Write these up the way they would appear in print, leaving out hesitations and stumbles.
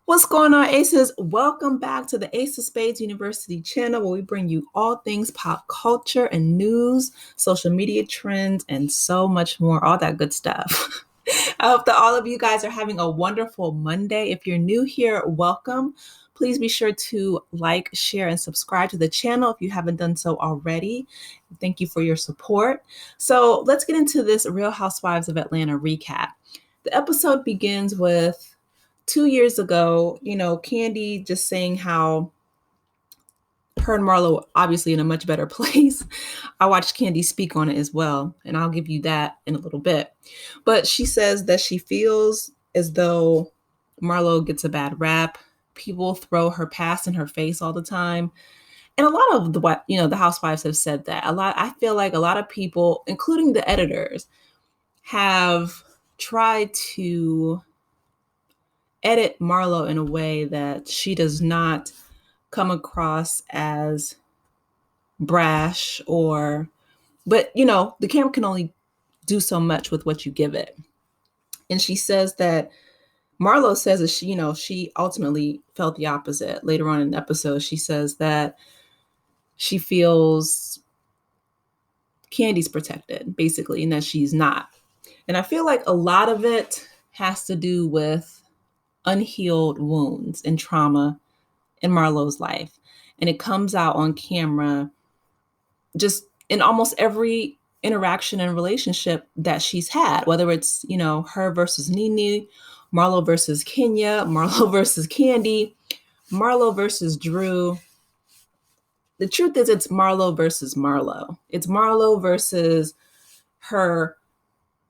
What's going on, Aces? Welcome back to the Ace of Spades University channel, where we bring you all things pop culture and news, social media trends, and so much more, all that good stuff. I hope that all of you guys are having a wonderful Monday. If you're new here, welcome. Please be sure to like, share, and subscribe to the channel if you haven't done so already. Thank you for your support. So let's get into this Real Housewives of Atlanta recap. The episode begins with 2 years ago, Kandi just saying how her and Marlo obviously in a much better place. I watched Kandi speak on it as well, and I'll give you that in a little bit. But she says that she feels as though Marlo gets a bad rap. People throw her past in her face all the time. And a lot of the housewives have said that. I feel like a lot of people, including the editors, have tried to edit Marlo in a way that she does not come across as brash but the camera can only do so much with what you give it. And she says that Marlo says that she ultimately felt the opposite. Later on in the episode, she says that she feels Kandi's protected, basically, and that she's not. And I feel like a lot of it has to do with unhealed wounds and trauma in Marlo's life. And it comes out on camera just in almost every interaction and relationship that she's had, whether it's, her versus Nene, Marlo versus Kenya, Marlo versus Kandi, Marlo versus Drew. The truth is, it's Marlo versus Marlo. It's Marlo versus her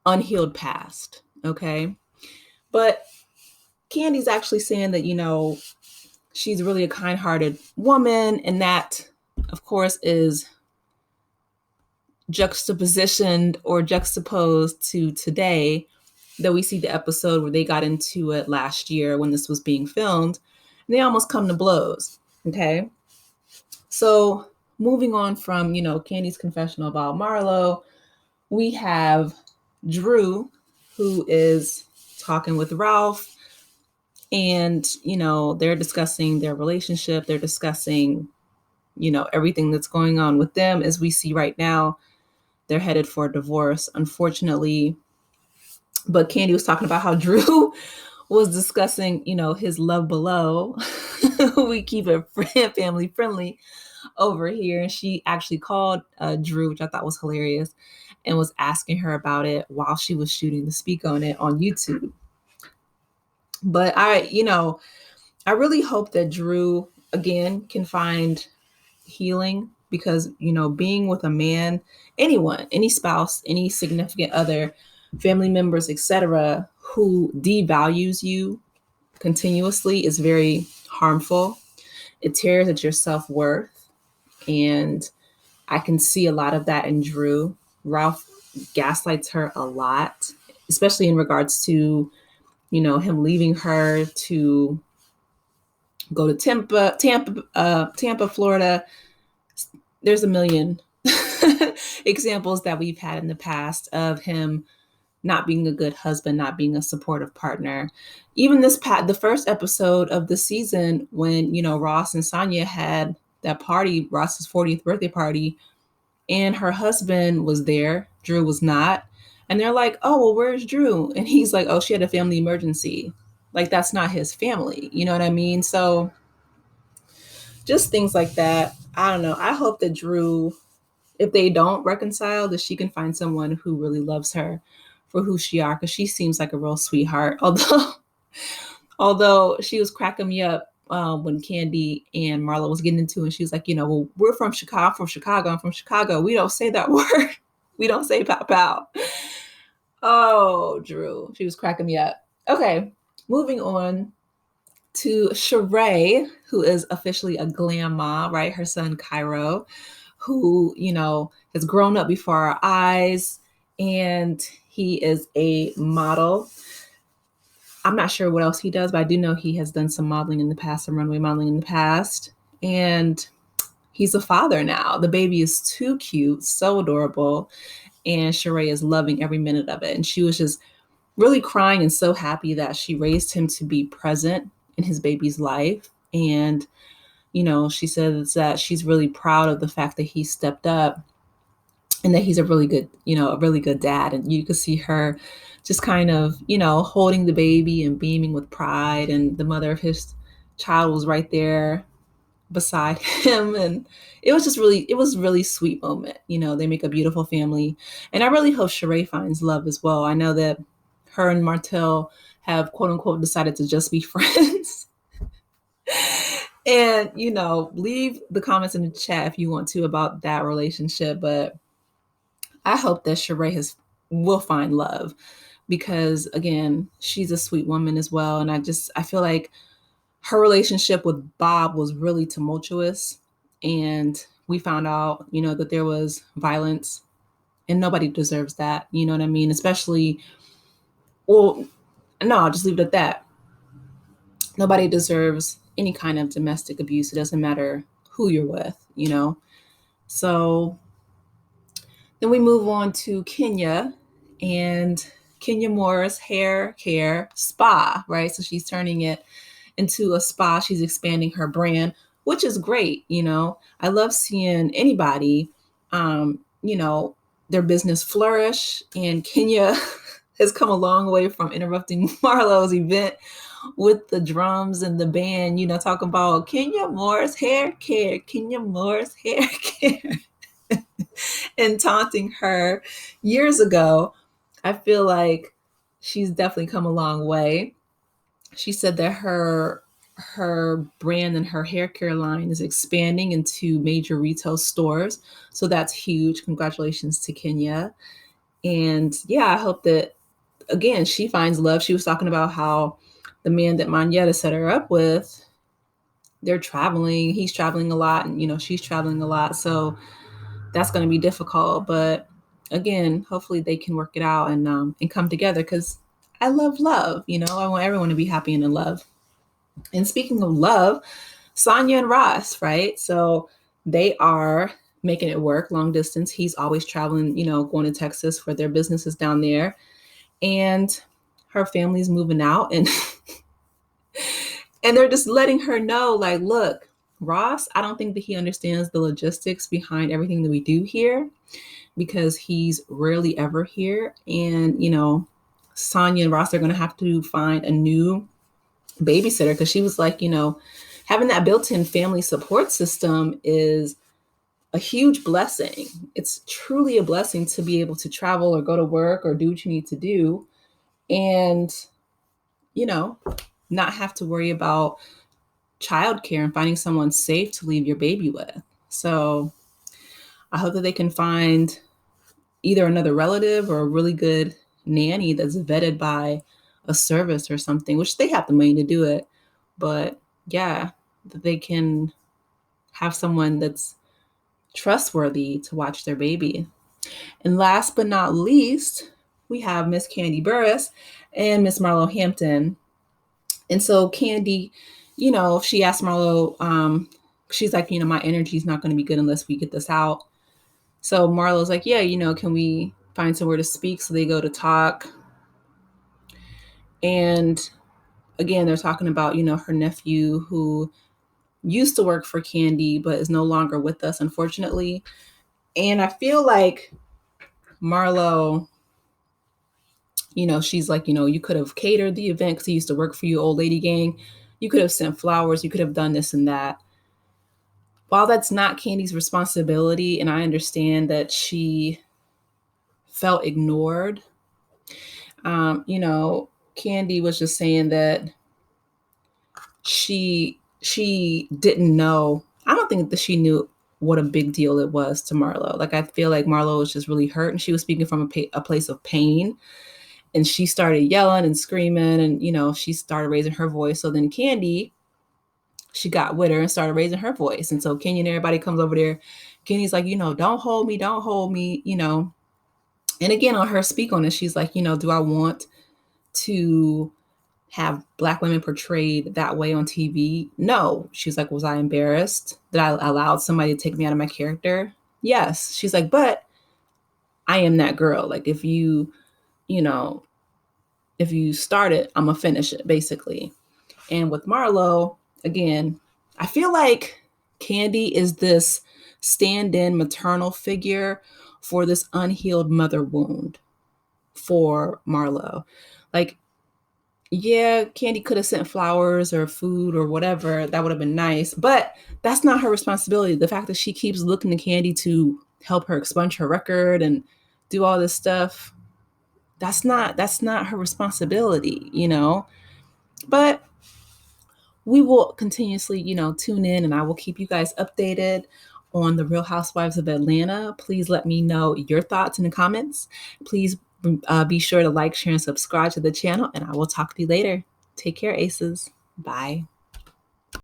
unhealed past, okay? But Kandi's actually saying that, she's really a kind-hearted woman, and that, of course, is juxtaposed to today, that we see the episode where they got into it last year when this was being filmed, and they almost come to blows, okay? So moving on from, Kandi's confessional about Marlo, we have Drew, who is talking with Ralph, and, they're discussing their relationship. They're discussing, everything that's going on with them. As we see right now, they're headed for a divorce, unfortunately. But Kandi was talking about how Drew was discussing, his love below. We keep it family friendly over here. And she actually called Drew, which I thought was hilarious, and was asking her about it while she was shooting the speak on it on YouTube. But I really hope that Drew, again, can find healing, because, being with a man, anyone, any spouse, any significant other, family members, etc., who devalues you continuously is very harmful. It tears at your self-worth. And I can see a lot of that in Drew. Ralph gaslights her a lot, especially in regards to him leaving her to go to Tampa, Florida. There's a million examples that we've had in the past of him not being a good husband, not being a supportive partner. Even the first episode of the season, when, Ross and Sanya had that party, Ross's 40th birthday party, and her husband was there, Drew was not. And they're like, oh, well, where's Drew? And he's like, oh, she had a family emergency. Like, that's not his family. You know what I mean? So just things like that. I don't know. I hope that Drew, if they don't reconcile, that she can find someone who really loves her for who she are, because she seems like a real sweetheart. Although she was cracking me up when Kandi and Marlo was getting into it, and she was like, well, we're from Chicago. I'm from Chicago. We don't say that word. We don't say pow pow. Oh, Drew. She was cracking me up. Okay, moving on to Sheree, who is officially a glam mom, right? Her son, Cairo, who, has grown up before our eyes, and he is a model. I'm not sure what else he does, but I do know he has done some modeling in the past, some runway modeling in the past. And he's a father now. The baby is too cute, so adorable. And Sheree is loving every minute of it. And she was just really crying and so happy that she raised him to be present in his baby's life. And, she says that she's really proud of the fact that he stepped up and that he's a really good dad. And you could see her just kind of, holding the baby and beaming with pride. And the mother of his child was right there beside him. And it was really sweet moment. They make a beautiful family. And I really hope Sheree finds love as well. I know that her and Martell have quote unquote decided to just be friends. And, leave the comments in the chat if you want to about that relationship. But I hope that Sheree will find love because, again, she's a sweet woman as well. And I feel like her relationship with Bob was really tumultuous. And we found out, that there was violence, and nobody deserves that. You know what I mean? Especially, well, no, I'll just leave it at that. Nobody deserves any kind of domestic abuse. It doesn't matter who you're with, So then we move on to Kenya and Kenya Moore's hair care spa, right? So she's turning it into a spa. She's expanding her brand, which is great. I love seeing anybody, their business flourish. And Kenya has come a long way from interrupting Marlo's event with the drums and the band, talking about Kenya Moore's hair care, Kenya Moore's hair care. And taunting her years ago. I feel like she's definitely come a long way. She said that her brand and her hair care line is expanding into major retail stores. So that's huge. Congratulations to Kenya. And yeah, I hope that, again, she finds love. She was talking about how the man that Manyetta set her up with, they're traveling. He's traveling a lot and, she's traveling a lot. So that's going to be difficult. But again, hopefully they can work it out and come together because I love love. I want everyone to be happy and in love. And speaking of love, Sanya and Ross, right? So they are making it work long distance. He's always traveling, going to Texas for their businesses down there. And her family's moving out and and they're just letting her know, like, look, Ross, I don't think that he understands the logistics behind everything that we do here because he's rarely ever here. And, Sanya and Ross are going to have to find a new babysitter because she was like, having that built-in family support system is a huge blessing. It's truly a blessing to be able to travel or go to work or do what you need to do and, not have to worry about childcare and finding someone safe to leave your baby with. So I hope that they can find either another relative or a really good nanny that's vetted by a service or something, which they have the money to do it. But yeah, that they can have someone that's trustworthy to watch their baby. And last but not least, we have Miss Kandi Burruss and Miss Marlo Hampton. And so Kandi, she asked Marlo, she's like, my energy is not going to be good unless we get this out. So Marlo's like, yeah, can we find somewhere to speak? So they go to talk. And again, they're talking about, her nephew who used to work for Kandi, but is no longer with us, unfortunately. And I feel like Marlo, she's like, you could have catered the event because he used to work for you, old lady gang. You could have sent flowers. You could have done this and that. While that's not Kandi's responsibility, and I understand that she felt ignored, Kandi was just saying that she didn't know. I don't think that she knew what a big deal it was to Marlo. Like, I feel like Marlo was just really hurt and she was speaking from a place of pain. And she started yelling and screaming and, she started raising her voice. So then Kandi, she got with her and started raising her voice. And so Kenya and everybody comes over there. Kenny's like, don't hold me, And again, on her speak on it, she's like, do I want to have Black women portrayed that way on TV? No. She's like, was I embarrassed that I allowed somebody to take me out of my character? Yes. She's like, but I am that girl. Like, if you start it, I'm gonna finish it, basically. And with Marlo, again, I feel like Kandi is this stand-in maternal figure for this unhealed mother wound for Marlo. Like, yeah, Kandi could have sent flowers or food or whatever. That would have been nice. But that's not her responsibility. The fact that she keeps looking to Kandi to help her expunge her record and do all this stuff, that's not her responsibility, you know? But we will continuously, tune in, and I will keep you guys updated on the Real Housewives of Atlanta. Please let me know your thoughts in the comments. Please be sure to like, share, and subscribe to the channel, and I will talk to you later. Take care, Aces. Bye.